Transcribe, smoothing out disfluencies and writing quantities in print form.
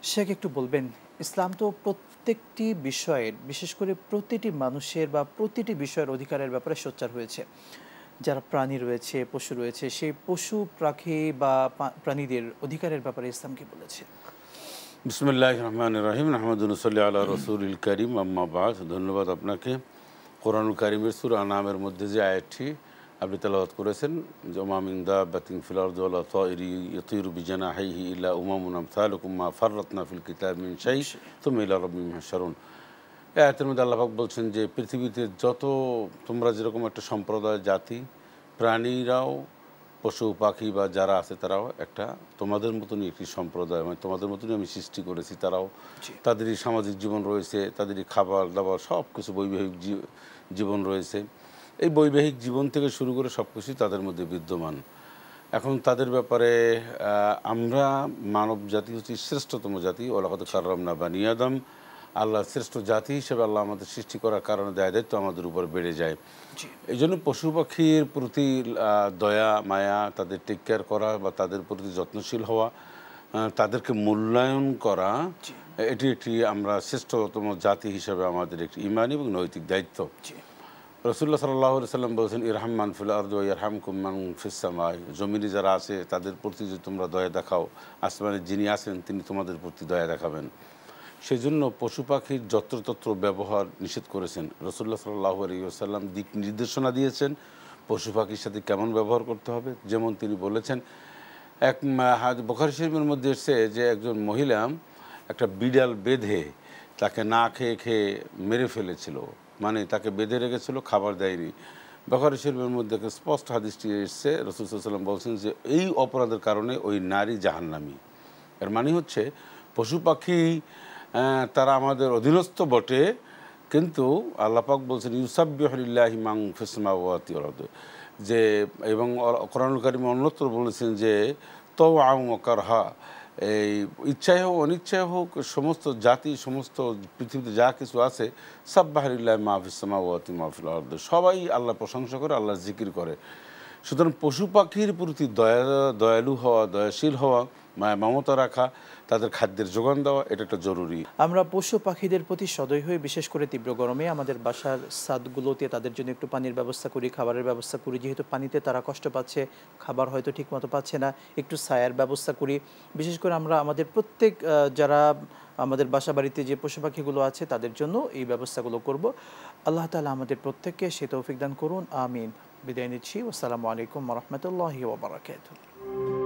শেখ একটু বলবেন, ইসলাম তো প্রত্যেকটি বিষয়ের, বিশেষ করে প্রতিটি মানুষের বা প্রতিটি বিষয়ের অধিকারের ব্যাপারে সোচ্চার হয়েছে। যারা প্রাণী রয়েছে, পশু রয়েছে, সেই পশু পাখি বা প্রাণীদের অধিকারের ব্যাপারে ইসলাম কি বলেছে? বিসমিল্লাহির রহমানির রহিম। নাহমাদুহু সাল্লি আলা রাসূলিল কারীম, আম্মা বা'দ। ধন্যবাদ আপনাকে। কোরআনুল কারীমের সূরা আনআমের মধ্যে যে আয়াতটি আপনি তেলাওয়াত করেছেন, যে ওমা মিন দাব্বাতিন ফিল আরদি ওয়ালা তাইরি ইয়াতিরু বিজানাহিহি ইল্লা উমামুন আমসালুকুম মা ফাররাতনা ফিল কিতাবি মিন শাই সুম্মা ইলা রাব্বিহিম ইউহশারুন। এই আয়াতের মধ্যে আল্লাহ পাক বলছেন যে পৃথিবীতে যত তোমরা যেরকম একটা সম্প্রদায় জাতি, প্রাণীরাও, পশু পাখি বা যারা আছে তারাও একটা তোমাদের মতনই একটি সম্প্রদায়, মানে তোমাদের মতনই আমি সৃষ্টি করেছি। তারাও জি, তাদেরই সামাজিক জীবন রয়েছে, তাদেরই খাবার দাবার সব কিছু বৈবাহিক জীবন রয়েছে। এই বৈবাহিক জীবন থেকে শুরু করে সব কিছুই তাদের মধ্যে বিদ্যমান। এখন তাদের ব্যাপারে আমরা মানব জাতি হচ্ছি শ্রেষ্ঠতম জাতি। ওয়ালাকাদ কাররামনা বানি আদম। আল্লাহ শ্রেষ্ঠ জাতি হিসেবে আল্লাহ আমাদের সৃষ্টি করার কারণে দায় দায়িত্ব আমাদের উপর বেড়ে যায়। জি, এই জন্য পশু পাখির প্রতি দয়া মায়া, তাদের টেক কেয়ার করা বা তাদের প্রতি যত্নশীল হওয়া, তাদেরকে মূল্যায়ন করা, জি, এটি একটি আমরা শ্রেষ্ঠতম জাতি হিসেবে আমাদের একটি ঈমানি এবং নৈতিক দায়িত্ব। জি, রাসূলুল্লাহ সাল্লাল্লাহু আলাইহি সাল্লাম বলেছেন, ইরহাম মান ফিল আরদি ওয়া ইয়ারহামকুম মান ফিস সামাই। জমিনে যারা আছে তাদের প্রতি যদি তোমরা দয়া দেখাও, আসমানে যিনি আছেন তিনি তোমাদের প্রতি দয়া দেখাবেন। সেজন্য পশু পাখির যত্রতত্র ব্যবহার নিষেধ করেছেন। রাসূলুল্লাহ সাল্লাল্লাহু আলাইহি ওয়াসাল্লাম দিক নির্দেশনা দিয়েছেন পশু পাখির সাথে কেমন ব্যবহার করতে হবে। যেমন তিনি বলেছেন, এক বুখারী শরীফের মধ্যে এসেছে যে একজন মহিলা একটা বিড়াল বেঁধে তাকে না খেয়ে খেয়ে মেরে ফেলেছিল, মানে তাকে বেঁধে রেখেছিল, খাবার দেয়নি। বুখারী শরীফের মধ্যে একটা স্পষ্ট হাদিসটি এসেছে, রাসূল সাল্লাল্লাহু আলাইহি ওয়াসাল্লাম বলছেন যে এই অপরাধের কারণে ওই নারী জাহান্নামী। এর মানে হচ্ছে পশু পাখি তারা আমাদের অধীনস্থ বটে, কিন্তু আল্লাহ পাক বলছেন ইউসাব্বিহু লিল্লাহি মান ফিস সামাওয়াতি ওয়াল আরদি, যে এবং কোরআনুল কারীমে অন্যত্র বলেছেন যে তাওআন ওয়া কারহা, এই ইচ্ছায় হোক অনিচ্ছায় হোক সমস্ত জাতি, সমস্ত পৃথিবীতে যা কিছু আছে, সাব্বাহা লিল্লাহি মা ফিস সামাওয়াতি মা ফিল আরদি, সবাই আল্লাহর প্রশংসা করে, আল্লাহর জিকির করে। সুতরাং পশু পাখির প্রতি দয়ালু হওয়া, দয়াশীল হওয়া, মায়া মমতা রাখা, তাদের খাদ্যের যোগান দেওয়া, এটা একটা জরুরি। আমরা পশু পাখিদের প্রতি সদয় হয়ে, বিশেষ করে তীব্র গরমে আমাদের বাসার ছাদগুলোতে তাদের জন্য একটু পানির ব্যবস্থা করি, খাবারের ব্যবস্থা করি। যেহেতু পানিতে তারা কষ্ট পাচ্ছে, খাবার হয়তো ঠিকমতো পাচ্ছে না, একটু ছায়ার ব্যবস্থা করি। বিশেষ করে আমরা আমাদের প্রত্যেক যারা আমাদের বাসা বাড়িতে যে পশু পাখিগুলো আছে তাদের জন্য এই ব্যবস্থাগুলো করব। আল্লাহ তাআলা আমাদের প্রত্যেককে সে তৌফিক দান করুন, আমিন। বিদায় নিচ্ছি। আসসালামু আলাইকুম ওয়া রাহমাতুল্লাহি ওয়া বারাকাতুহু।